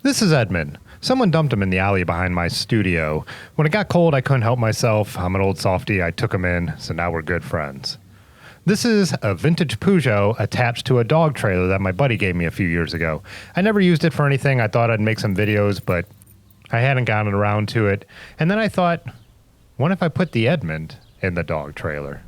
This is Edmund. Someone dumped him in the alley behind my studio. When it got cold, I couldn't help myself. I'm an old softie. I took him in, so now we're good friends. This is a vintage Peugeot attached to a dog trailer that my buddy gave me a few years ago. I never used it for anything. I thought I'd make some videos, but I hadn't gotten around to it. And then I thought, what if I put the Edmund in the dog trailer?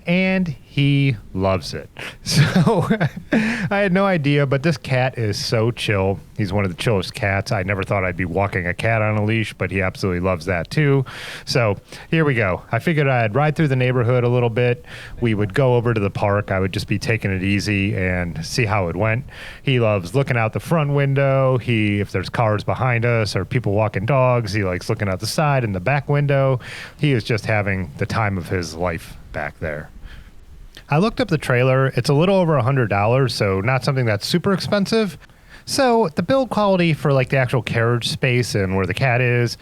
And he loves it. So I had no idea, but this cat is so chill. He's one of the chillest cats. I never thought I'd be walking a cat on a leash, but he absolutely loves that too. So here we go. I figured I'd ride through the neighborhood a little bit. We would go over to the park. I would just be taking it easy and see how it went. He loves looking out the front window. If there's cars behind us or people walking dogs, he likes looking out the side and the back window. He is just having the time of his life back there. I looked up the trailer. It's a little over $100, so not something that's super expensive. So the build quality for like the actual carriage space and where the cat is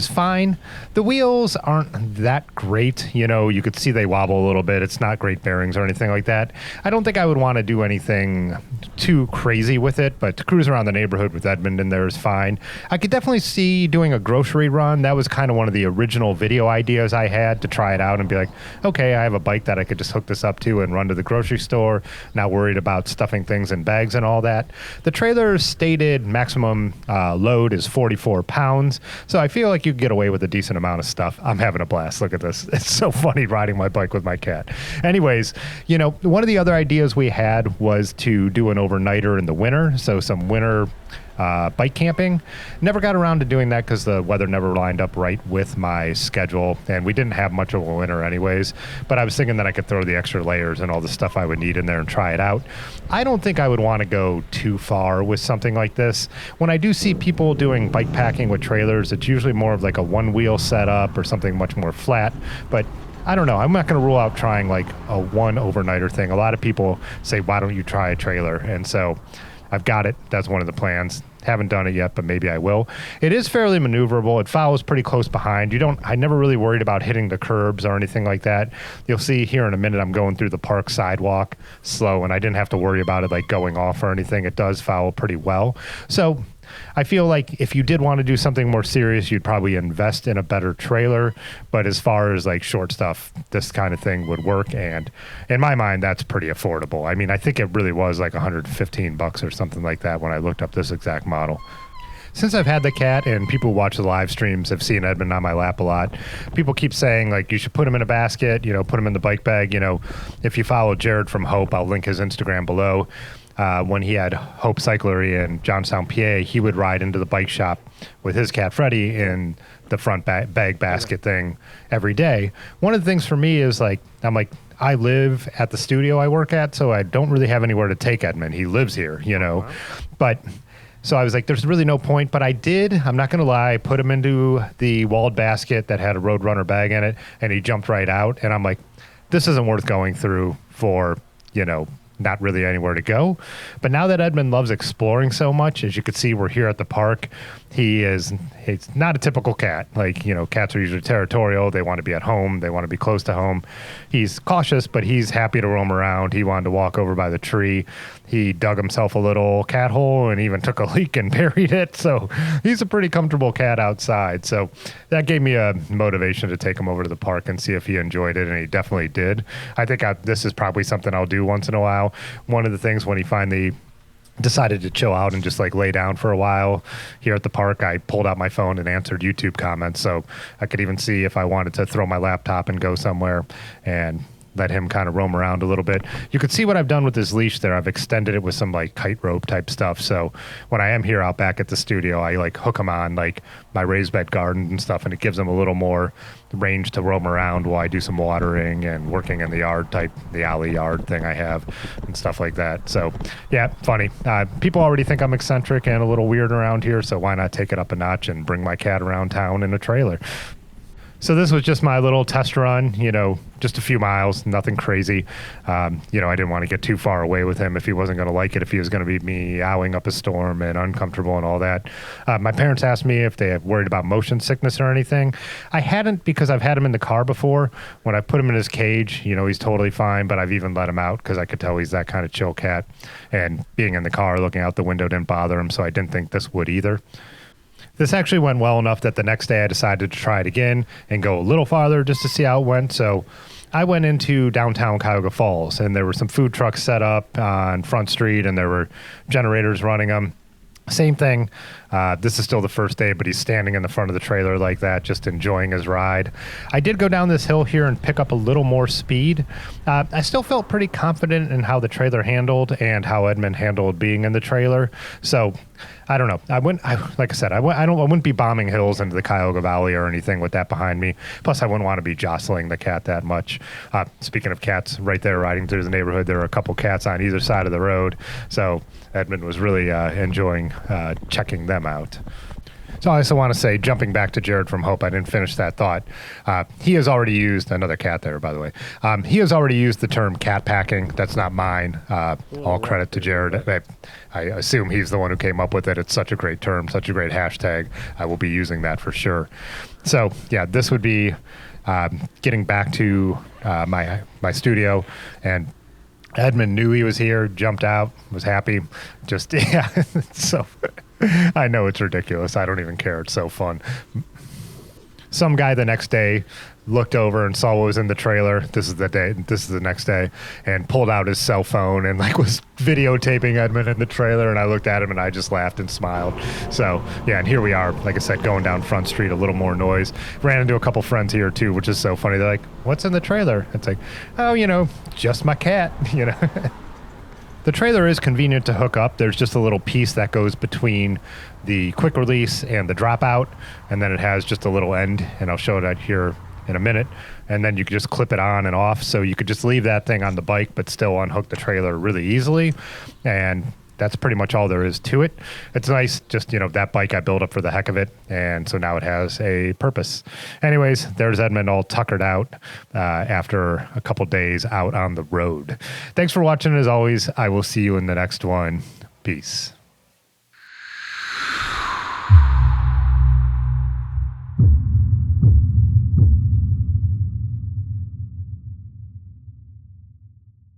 fine. The wheels aren't that great. You know, you could see they wobble a little bit. It's not great bearings or anything like that. I don't think I would want to do anything too crazy with it, but to cruise around the neighborhood with Edmund in there is fine. I could definitely see doing a grocery run. That was kind of one of the original video ideas I had, to try it out and be like, okay, I have a bike that I could just hook this up to and run to the grocery store, not worried about stuffing things in bags and all that. The trailer stated maximum load is 44 pounds, so I feel like you can get away with a decent amount of stuff. I'm having a blast. Look at this. It's so funny riding my bike with my cat. Anyways, you know, one of the other ideas we had was to do an overnighter in the winter, so some winter bike camping. Never got around to doing that because the weather never lined up right with my schedule, and we didn't have much of a winter anyways, but I was thinking that I could throw the extra layers and all the stuff I would need in there and try it out. I don't think I would want to go too far with something like this. When I do see people doing bike packing with trailers, it's usually more of like a one-wheel setup or something much more flat, but I don't know. I'm not going to rule out trying like a one overnighter thing. A lot of people say, why don't you try a trailer? And so I've got it. That's one of the plans. Haven't done it yet, but maybe I will. It is fairly maneuverable. It follows pretty close behind. I never really worried about hitting the curbs or anything like that. You'll see here in a minute I'm going through the park sidewalk slow, and I didn't have to worry about it like going off or anything. It does follow pretty well. So I feel like if you did want to do something more serious, you'd probably invest in a better trailer. But as far as like short stuff, this kind of thing would work. And in my mind, that's pretty affordable. I mean, I think it really was like $115 or something like that when I looked up this exact model. Since I've had the cat and people who watch the live streams have seen Edmund on my lap a lot, people keep saying like you should put him in a basket, you know, put him in the bike bag. You know, if you follow Jared from Hope, I'll link his Instagram below. When he had Hope Cyclery in Johnstown, PA, he would ride into the bike shop with his cat Freddie in the front bag basket thing every day. One of the things for me is like, I live at the studio I work at, so I don't really have anywhere to take Edmund. He lives here, you know. Wow. But so I was like, there's really no point. But I did, I'm not going to lie, put him into the walled basket that had a Roadrunner bag in it, and he jumped right out. And I'm like, this isn't worth going through for, you know, not really anywhere to go. But now that Edmund loves exploring so much, as you can see, we're here at the park. He's not a typical cat. Like, you know, cats are usually territorial. They want to be at home. They want to be close to home. He's cautious, but he's happy to roam around. He wanted to walk over by the tree. He dug himself a little cat hole and even took a leak and buried it. So he's a pretty comfortable cat outside. So that gave me a motivation to take him over to the park and see if he enjoyed it, and he definitely did. I think this is probably something I'll do once in a while. One of the things when he finally decided to chill out and just like lay down for a while here at the park, I pulled out my phone and answered YouTube comments, so I could even see if I wanted to throw my laptop and go somewhere and let him kind of roam around a little bit. You could see what I've done with this leash there. I've extended it with some like kite rope type stuff. So when I am here out back at the studio, I like hook him on like my raised bed garden and stuff, and it gives him a little more range to roam around while I do some watering and working in the yard the alley yard thing I have and stuff like that. So yeah, funny. People already think I'm eccentric and a little weird around here, so why not take it up a notch and bring my cat around town in a trailer? So this was just my little test run, just a few miles, nothing crazy. I didn't want to get too far away with him if he wasn't going to like it, if he was going to be meowing up a storm and uncomfortable and all that. My parents asked me if they have worried about motion sickness or anything. I hadn't, because I've had him in the car before. When I put him in his cage, he's totally fine, but I've even let him out because I could tell he's that kind of chill cat. And being in the car, looking out the window didn't bother him, so I didn't think this would either. This actually went well enough that the next day I decided to try it again and go a little farther just to see how it went. So I went into downtown Cuyahoga Falls, and there were some food trucks set up on Front Street, and there were generators running them. Same thing. This is still the first day, but he's standing in the front of the trailer like that, just enjoying his ride. I did go down this hill here and pick up a little more speed. I still felt pretty confident in how the trailer handled and how Edmund handled being in the trailer. So I don't know. Like I said, I wouldn't be bombing hills into the Cuyahoga Valley or anything with that behind me. Plus, I wouldn't want to be jostling the cat that much. Speaking of cats, right there riding through the neighborhood, there are a couple cats on either side of the road. So Edmund was really enjoying checking them out. So I also want to say, jumping back to Jared from Hope, I didn't finish that thought. He has already used, another cat there, by the way. He has already used the term cat packing. That's not mine. All credit to Jared. I assume he's the one who came up with it. It's such a great term, such a great hashtag. I will be using that for sure. So yeah, this would be getting back to my studio, and Edmund knew he was here, jumped out, was happy. Just, yeah, so I know it's ridiculous. I don't even care. It's so fun. Some guy the next day looked over and saw what was in the trailer. This is the next day, and pulled out his cell phone and was videotaping Edmund in the trailer. And I looked at him and I just laughed and smiled. So yeah, and here we are, like I said, going down Front Street, a little more noise. Ran into a couple friends here too, which is so funny. They're like, "What's in the trailer?" It's like, "Oh, just my cat." The trailer is convenient to hook up. There's just a little piece that goes between the quick release and the dropout, and then it has just a little end, and I'll show it out here in a minute. And then you can just clip it on and off, so you could just leave that thing on the bike but still unhook the trailer really easily. And that's pretty much all there is to it. It's nice, just, that bike I built up for the heck of it, and so now it has a purpose. Anyways, there's Edmund all tuckered out after a couple days out on the road. Thanks for watching. As always, I will see you in the next one. Peace.